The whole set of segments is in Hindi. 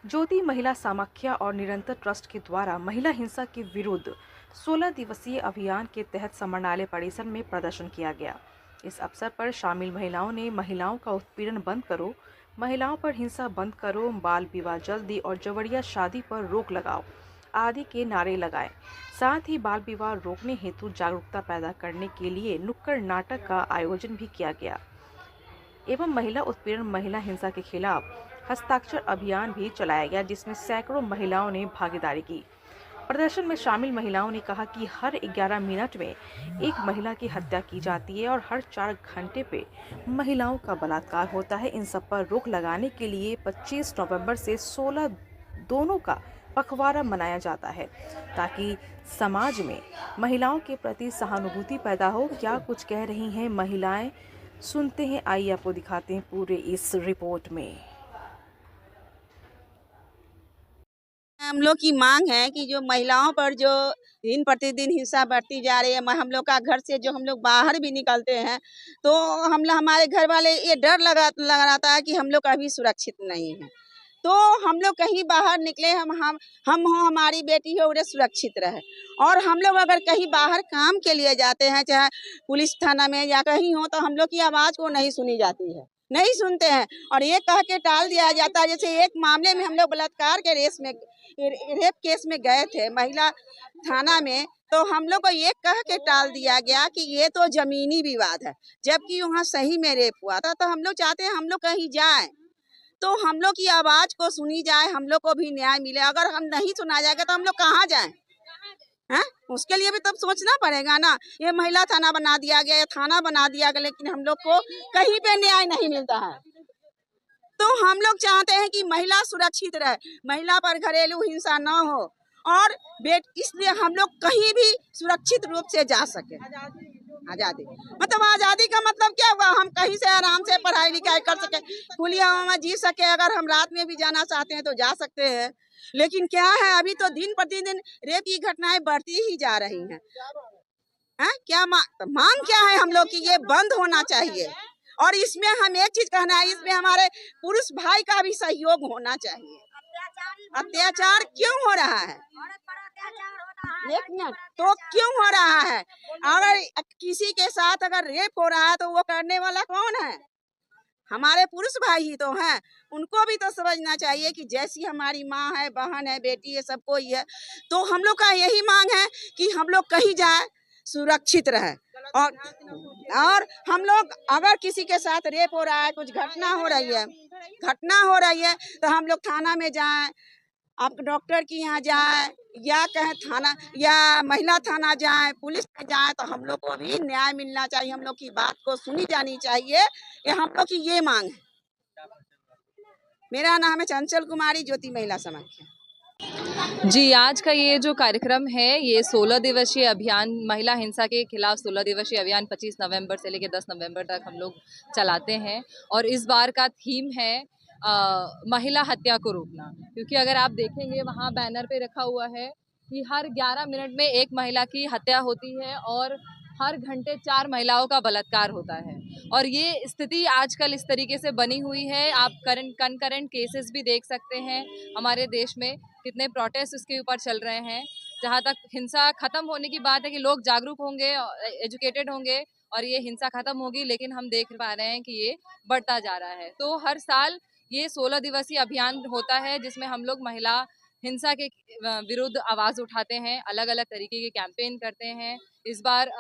ज्योति महिला समाख्या और निरंतर ट्रस्ट के द्वारा महिला हिंसा के विरुद्ध 16 दिवसीय अभियान के तहत समरणालय परिसर में प्रदर्शन किया गया। इस अवसर पर शामिल महिलाओं ने महिलाओं का उत्पीड़न बंद करो, महिलाओं पर हिंसा बंद करो, बाल विवाह जल्दी और जबरिया शादी पर रोक लगाओ आदि के नारे लगाए। साथ ही बाल विवाह रोकने हेतु जागरूकता पैदा करने के लिए नुक्कड़ नाटक का आयोजन भी किया गया एवं महिला उत्पीड़न, महिला हिंसा के खिलाफ हस्ताक्षर अभियान भी चलाया गया, जिसमें सैकड़ों महिलाओं ने भागीदारी की। प्रदर्शन में शामिल महिलाओं ने कहा कि हर 11 मिनट में एक महिला की हत्या की जाती है और हर 4 घंटे पे महिलाओं का बलात्कार होता है। इन सब पर रोक लगाने के लिए 25 नवंबर से 16 दोनों का पखवाड़ा मनाया जाता है, ताकि समाज में महिलाओं के प्रति सहानुभूति पैदा हो। क्या कुछ कह रही हैं महिलाएं, सुनते हैं, आइए आपको दिखाते हैं पूरे इस रिपोर्ट में। हम लोग की मांग है कि जो महिलाओं पर जो दिन प्रतिदिन हिंसा बढ़ती जा रही है, हम लोग का घर से जो हम लोग बाहर भी निकलते हैं तो हमारे घर वाले ये डर लगा रहता है कि हम लोग अभी सुरक्षित नहीं है। तो हम लोग कहीं बाहर निकले, हम हो, हमारी बेटी हो, उन्हें सुरक्षित रहे। और हम लोग अगर कहीं बाहर काम के लिए जाते हैं, चाहे पुलिस थाना में या कहीं हो, तो हम लोग की आवाज़ को नहीं सुनी जाती है, नहीं सुनते हैं और ये कह के टाल दिया जाता है। जैसे एक मामले में हम लोग बलात्कार के रेप केस में गए थे महिला थाना में, तो हम लोग को ये कह के टाल दिया गया कि ये तो जमीनी विवाद है, जबकि वहाँ सही में रेप हुआ था। तो हम लोग चाहते हैं हम लोग कहीं जाएं तो हम लोग की आवाज को सुनी जाए, हम लोग को भी न्याय मिले। अगर हम नहीं सुना जाएगा तो हम लोग कहाँ जाएं? हैं? उसके लिए भी तब सोचना पड़ेगा ना। ये महिला थाना बना दिया गया, ये थाना बना दिया गया, लेकिन हम लोग को कहीं पे न्याय नहीं मिलता है। तो हम लोग चाहते हैं कि महिला सुरक्षित रहे, महिला पर घरेलू हिंसा न हो और इसलिए हम लोग कहीं भी सुरक्षित रूप से जा सके। आजादी मतलब आजादी का मतलब क्या हुआ? हम कहीं से आराम से पढ़ाई लिखाई कर सके, खुली हवा में जी सके। अगर हम रात में भी जाना चाहते हैं तो जा सकते हैं। लेकिन क्या है, अभी तो दिन प्रतिदिन रेप की घटनाएं बढ़ती ही जा रही हैं। क्या मांग क्या है हम लोग की? ये बंद होना चाहिए। और इसमें हम एक चीज कहना है, इसमें हमारे पुरुष भाई का भी सहयोग होना चाहिए। अत्याचार क्यों हो रहा है? एक मिनट, तो क्यों हो रहा है? अगर किसी के साथ अगर रेप हो रहा है तो वो करने वाला कौन है? हमारे पुरुष भाई ही तो हैं। उनको भी तो समझना चाहिए कि जैसी हमारी माँ है, बहन है, बेटी है, सबको ही है। तो हम लोग का यही मांग है कि हम लोग कहीं जाए सुरक्षित रहे। और हम लोग अगर किसी के साथ रेप हो रहा है, कुछ घटना हो रही है तो हम लोग थाना में जाएं, आप डॉक्टर के यहाँ जाएं, या कहें थाना या महिला थाना जाएं, पुलिस में जाएं, तो हम लोग को भी न्याय मिलना चाहिए। हम लोग की बात को सुनी जानी चाहिए। ये हम लोग की ये मांग है। मेरा नाम है चंचल कुमारी, ज्योति महिला समाख्या। जी, आज का ये जो कार्यक्रम है, ये 16 दिवसीय अभियान, महिला हिंसा के खिलाफ 16 दिवसीय अभियान 25 नवंबर से लेकर 10 नवंबर तक हम लोग चलाते हैं। और इस बार का थीम है महिला हत्या को रोकना। क्योंकि अगर आप देखेंगे, वहाँ बैनर पे रखा हुआ है कि हर 11 मिनट में एक महिला की हत्या होती है और हर घंटे 4 महिलाओं का बलात्कार होता है। और ये स्थिति आजकल इस तरीके से बनी हुई है। आप कनकरेंट केसेस भी देख सकते हैं हमारे देश में, कितने प्रोटेस्ट उसके ऊपर चल रहे हैं। जहाँ तक हिंसा खत्म होने की बात है कि लोग जागरूक होंगे, एजुकेटेड होंगे और ये हिंसा खत्म होगी, लेकिन हम देख पा रहे हैं कि ये बढ़ता जा रहा है। तो हर साल ये 16 दिवसीय अभियान होता है, जिसमें हम लोग महिला हिंसा के विरुद्ध आवाज उठाते हैं, अलग अलग तरीके के कैंपेन करते हैं। इस बार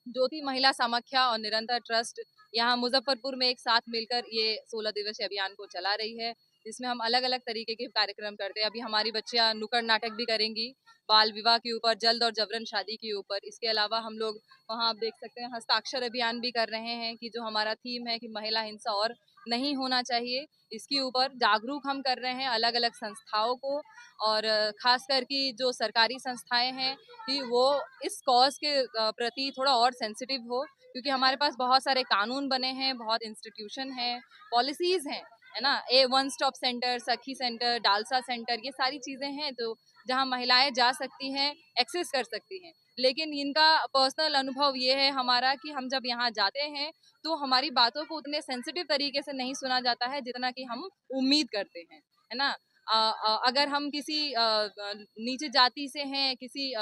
ज्योति महिला समाख्या और निरंतर ट्रस्ट यहाँ मुजफ्फरपुर में एक साथ मिलकर ये 16 दिवसीय अभियान को चला रही है, जिसमें हम अलग अलग तरीके के कार्यक्रम करते हैं। अभी हमारी बच्चियां नुक्कड़ नाटक भी करेंगी बाल विवाह के ऊपर, जल्द और जबरन शादी के ऊपर। इसके अलावा हम लोग वहाँ आप देख सकते हैं हस्ताक्षर अभियान भी कर रहे हैं कि जो हमारा थीम है कि महिला हिंसा और नहीं होना चाहिए, इसके ऊपर जागरूक हम कर रहे हैं अलग अलग संस्थाओं को। और खासकर की जो सरकारी संस्थाएं हैं कि वो इस कॉज के प्रति थोड़ा और सेंसिटिव हो, क्योंकि हमारे पास बहुत सारे कानून बने हैं, बहुत इंस्टीट्यूशन हैं, पॉलिसीज हैं, है ना। वन स्टॉप सेंटर, सखी सेंटर, डालसा सेंटर, ये सारी चीज़ें हैं तो जहां महिलाएं जा सकती हैं, एक्सेस कर सकती हैं। लेकिन इनका पर्सनल अनुभव ये है हमारा कि हम जब यहाँ जाते हैं तो हमारी बातों को उतने सेंसिटिव तरीके से नहीं सुना जाता है जितना कि हम उम्मीद करते हैं, है ना। अगर हम किसी नीचे जाति से हैं, किसी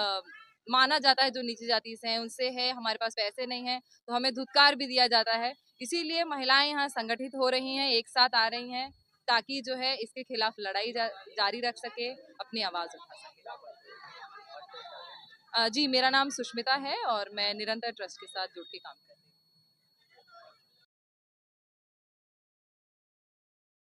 माना जाता है जो नीचे जाति से हैं उनसे है, हमारे पास पैसे नहीं है, तो हमें धुतकार भी दिया जाता है। इसीलिए महिलाएं यहाँ संगठित हो रही हैं, एक साथ आ रही हैं, ताकि जो है इसके खिलाफ लड़ाई जारी रख सके, अपनी आवाज उठा सके। जी, मेरा नाम सुष्मिता है और मैं निरंतर ट्रस्ट के साथ जुड़ के काम कर रही हूँ।